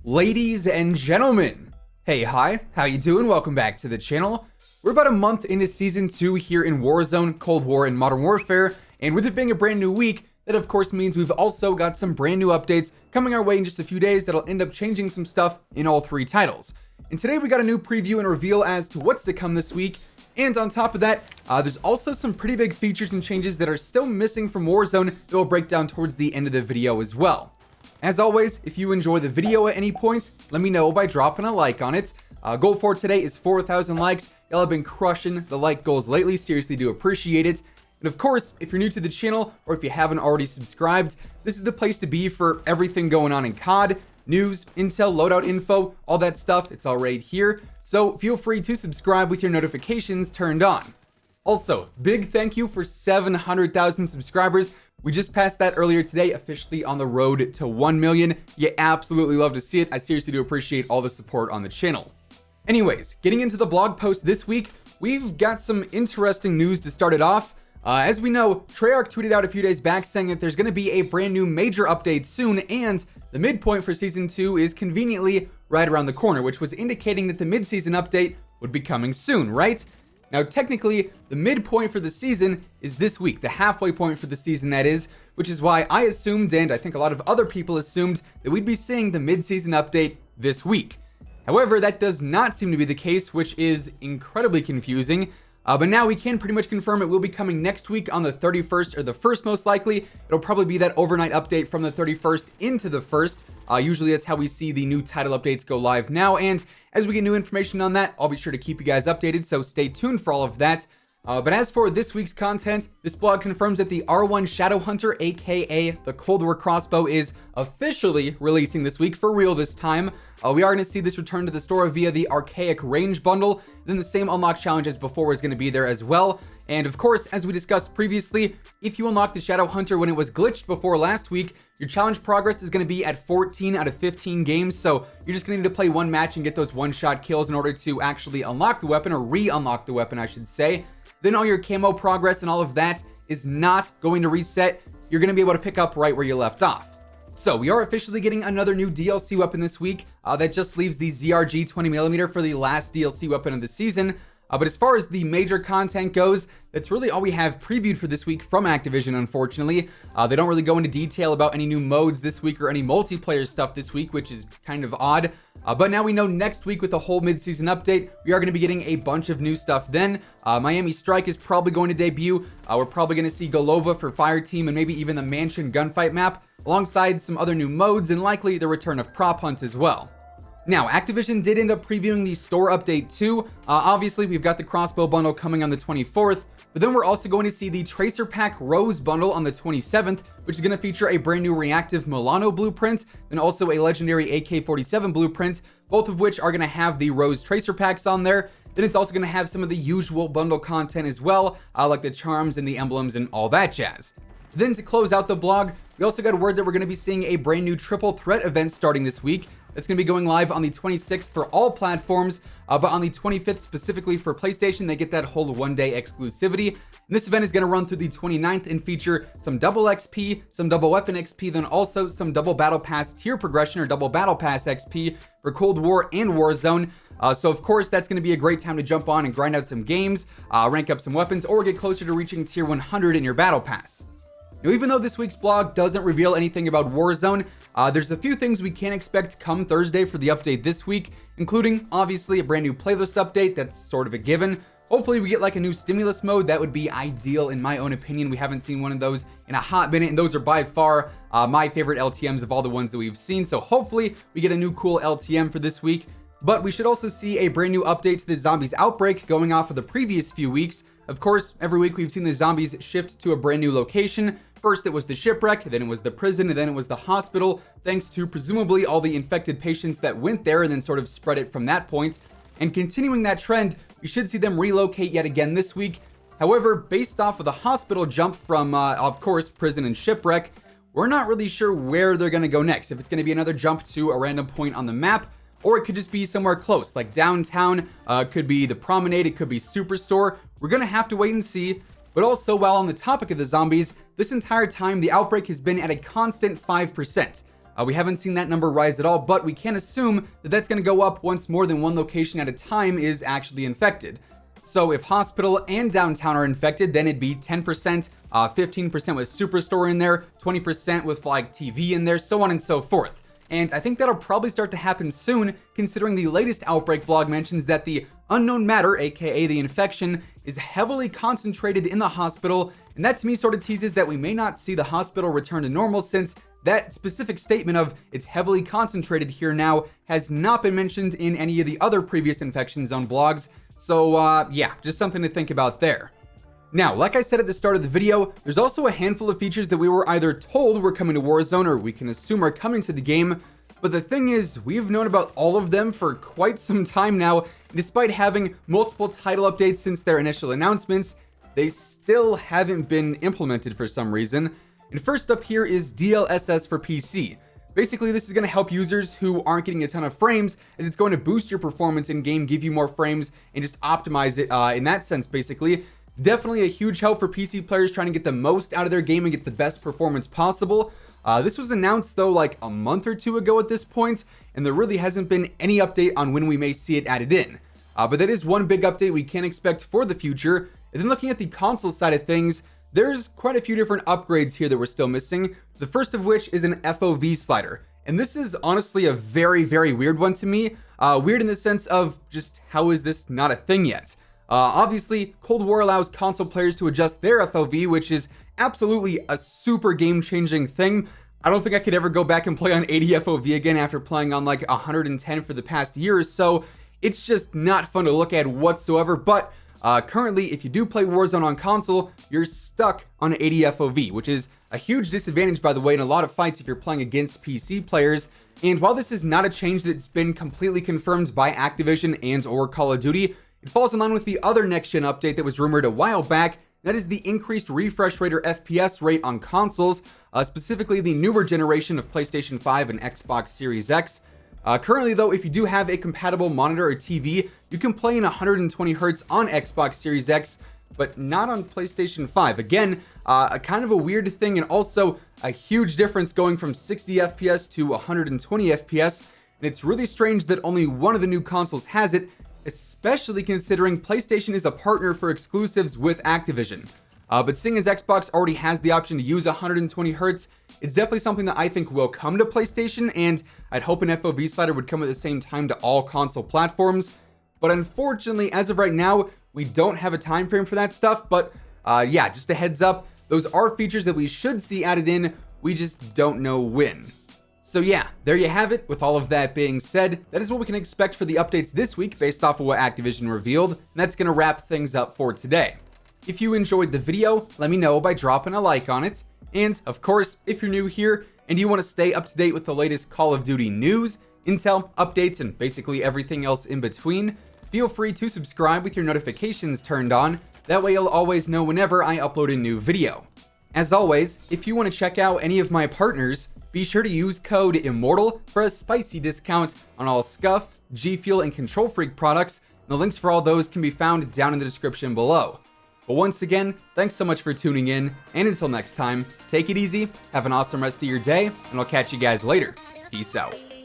Ladies and gentlemen, hey, hi, how you doing? Welcome back to the channel. We're about a month into Season 2 here in Warzone, Cold War, and Modern Warfare, and with it being a brand new week, that of course means we've also got some brand new updates coming our way in just a few days that'll end up changing some stuff in all three titles. And today we got a new preview and reveal as to what's to come this week, and on top of that, there's also some pretty big features and changes that are still missing from Warzone that we'll break down towards the end of the video as well. As always, if you enjoy the video at any point, let me know by dropping a like on it. Goal for today is 4,000 likes. Y'all have been crushing the like goals lately. Seriously do appreciate it. And of course, if you're new to the channel or if you haven't already subscribed, this is the place to be for everything going on in COD, news, intel, loadout info, all that stuff. It's all right here. So feel free to subscribe with your notifications turned on. Also, big thank you for 700,000 subscribers. We just passed that earlier today, officially on the road to 1 million. You absolutely love to see it. I seriously do appreciate all the support on the channel. Anyways, getting into the blog post this week, we've got some interesting news to start it off. As we know, Treyarch tweeted out a few days back saying that there's going to be a brand new major update soon, and the midpoint for Season 2 is conveniently right around the corner, which was indicating that the mid-season update would be coming soon, right? Now, technically, the midpoint for the season is this week, the halfway point for the season, that is, which is why I assumed, and I think a lot of other people assumed, that we'd be seeing the mid-season update this week. However, that does not seem to be the case, which is incredibly confusing. But now we can pretty much confirm it will be coming next week on the 31st, or the 1st most likely. It'll probably be that overnight update from the 31st into the 1st. Usually that's how we see the new title updates go live now, and as we get new information on that, I'll be sure to keep you guys updated, so stay tuned for all of that. But as for this week's content, this blog confirms that the R1 Shadowhunter, aka the Cold War crossbow, is officially releasing this week, for real this time. We are going to see this return to the store via the Archaic Range bundle. Then the same unlock challenge as before is going to be there as well. And of course, as we discussed previously, if you unlock the Shadowhunter when it was glitched before last week, your challenge progress is going to be at 14 out of 15 games, so you're just going to need to play one match and get those one-shot kills in order to actually unlock the weapon, or re-unlock the weapon, I should say. Then all your camo progress and all of that is not going to reset. You're going to be able to pick up right where you left off. So we are officially getting another new DLC weapon this week. That just leaves the ZRG 20mm for the last DLC weapon of the season. But as far as the major content goes, that's really all we have previewed for this week from Activision, unfortunately. They don't really go into detail about any new modes this week or any multiplayer stuff this week, which is kind of odd. But now we know next week with the whole mid-season update, we are going to be getting a bunch of new stuff then. Miami Strike is probably going to debut. We're probably going to see Golova for Fireteam and maybe even the Mansion Gunfight map, alongside some other new modes and likely the return of Prop Hunt as well. Now, Activision did end up previewing the store update too. Obviously, we've got the crossbow bundle coming on the 24th, but then we're also going to see the Tracer Pack Rose bundle on the 27th, which is going to feature a brand new reactive Milano blueprint and also a legendary AK-47 blueprint, both of which are going to have the Rose Tracer Packs on there. Then it's also going to have some of the usual bundle content as well, like the charms and the emblems and all that jazz. Then to close out the blog, we also got word that we're going to be seeing a brand new triple threat event starting this week. It's going to be going live on the 26th for all platforms, but on the 25th specifically for PlayStation, they get that whole one-day exclusivity. And this event is going to run through the 29th and feature some double XP, some double weapon XP, then also some double battle pass tier progression, or double battle pass XP for Cold War and Warzone. So of course, that's going to be a great time to jump on and grind out some games, rank up some weapons, or get closer to reaching tier 100 in your battle pass. Now, even though this week's blog doesn't reveal anything about Warzone, there's a few things we can expect come Thursday for the update this week, including, obviously, a brand new playlist update. That's sort of a given. Hopefully, we get like a new stimulus mode. That would be ideal, in my own opinion. We haven't seen one of those in a hot minute, and those are by far my favorite LTMs of all the ones that we've seen. So hopefully, we get a new cool LTM for this week. But we should also see a brand new update to the Zombies Outbreak going off of the previous few weeks. Of course, every week we've seen the zombies shift to a brand new location. First it was the shipwreck, then it was the prison, and then it was the hospital, thanks to presumably all the infected patients that went there and then sort of spread it from that point. And continuing that trend, we should see them relocate yet again this week. However, based off of the hospital jump from, of course, prison and shipwreck, we're not really sure where they're going to go next. If it's going to be another jump to a random point on the map, or it could just be somewhere close, like downtown, could be the Promenade, it could be Superstore. We're going to have to wait and see. But also, while on the topic of the zombies, this entire time the outbreak has been at a constant 5%. We haven't seen that number rise at all, but we can assume that that's going to go up once more than one location at a time is actually infected. So if hospital and downtown are infected, then it'd be 10%, 15% with Superstore in there, 20% with like TV in there, so on and so forth. And I think that'll probably start to happen soon, considering the latest outbreak blog mentions that the unknown matter, aka the infection, is heavily concentrated in the hospital, and that to me sort of teases that we may not see the hospital return to normal, since that specific statement of it's heavily concentrated here now has not been mentioned in any of the other previous infection zone blogs. So yeah, just something to think about there. Now, like I said at the start of the video, there's also a handful of features that we were either told were coming to Warzone or we can assume are coming to the game. But the thing is, we've known about all of them for quite some time now. Despite having multiple title updates since their initial announcements, they still haven't been implemented for some reason. And first up here is DLSS for PC. Basically, this is going to help users who aren't getting a ton of frames, as it's going to boost your performance in game, give you more frames, and just optimize it in that sense, basically. Definitely a huge help for PC players trying to get the most out of their game and get the best performance possible. This was announced though like a month or two ago at this point, and there really hasn't been any update on when we may see it added in. But that is one big update we can expect for the future. And then looking at the console side of things, there's quite a few different upgrades here that we're still missing. The first of which is an FOV slider. And this is honestly a very, very weird one to me. Weird in the sense of just how is this not a thing yet? Obviously, Cold War allows console players to adjust their FOV, which is absolutely a super game-changing thing. I don't think I could ever go back and play on 80 FOV again after playing on like 110 for the past year or so. It's just not fun to look at whatsoever, but currently, if you do play Warzone on console, you're stuck on 80 FOV, which is a huge disadvantage, by the way, in a lot of fights if you're playing against PC players. And while this is not a change that's been completely confirmed by Activision and or Call of Duty, it falls in line with the other next-gen update that was rumored a while back. That is the increased refresh rate or FPS rate on consoles, specifically the newer generation of PlayStation 5 and Xbox Series X. Currently though, if you do have a compatible monitor or TV, you can play in 120 Hz on Xbox Series X, but not on PlayStation 5. Again, a kind of a weird thing, and also a huge difference going from 60 FPS to 120 FPS. And it's really strange that only one of the new consoles has it, especially considering PlayStation is a partner for exclusives with Activision. But seeing as Xbox already has the option to use 120 Hz, it's definitely something that I think will come to PlayStation, and I'd hope an FOV slider would come at the same time to all console platforms. But unfortunately, as of right now, we don't have a time frame for that stuff. But yeah, just a heads up, those are features that we should see added in, we just don't know when. So yeah, there you have it. With all of that being said, that is what we can expect for the updates this week based off of what Activision revealed, and that's going to wrap things up for today. If you enjoyed the video, let me know by dropping a like on it. And of course, if you're new here and you want to stay up to date with the latest Call of Duty news, intel, updates, and basically everything else in between, feel free to subscribe with your notifications turned on. That way you'll always know whenever I upload a new video. As always, if you want to check out any of my partners, be sure to use code WHosImmortal for a spicy discount on all Scuff, G Fuel, and Control Freak products. And the links for all those can be found down in the description below. But once again, thanks so much for tuning in, and until next time, take it easy, have an awesome rest of your day, and I'll catch you guys later. Peace out.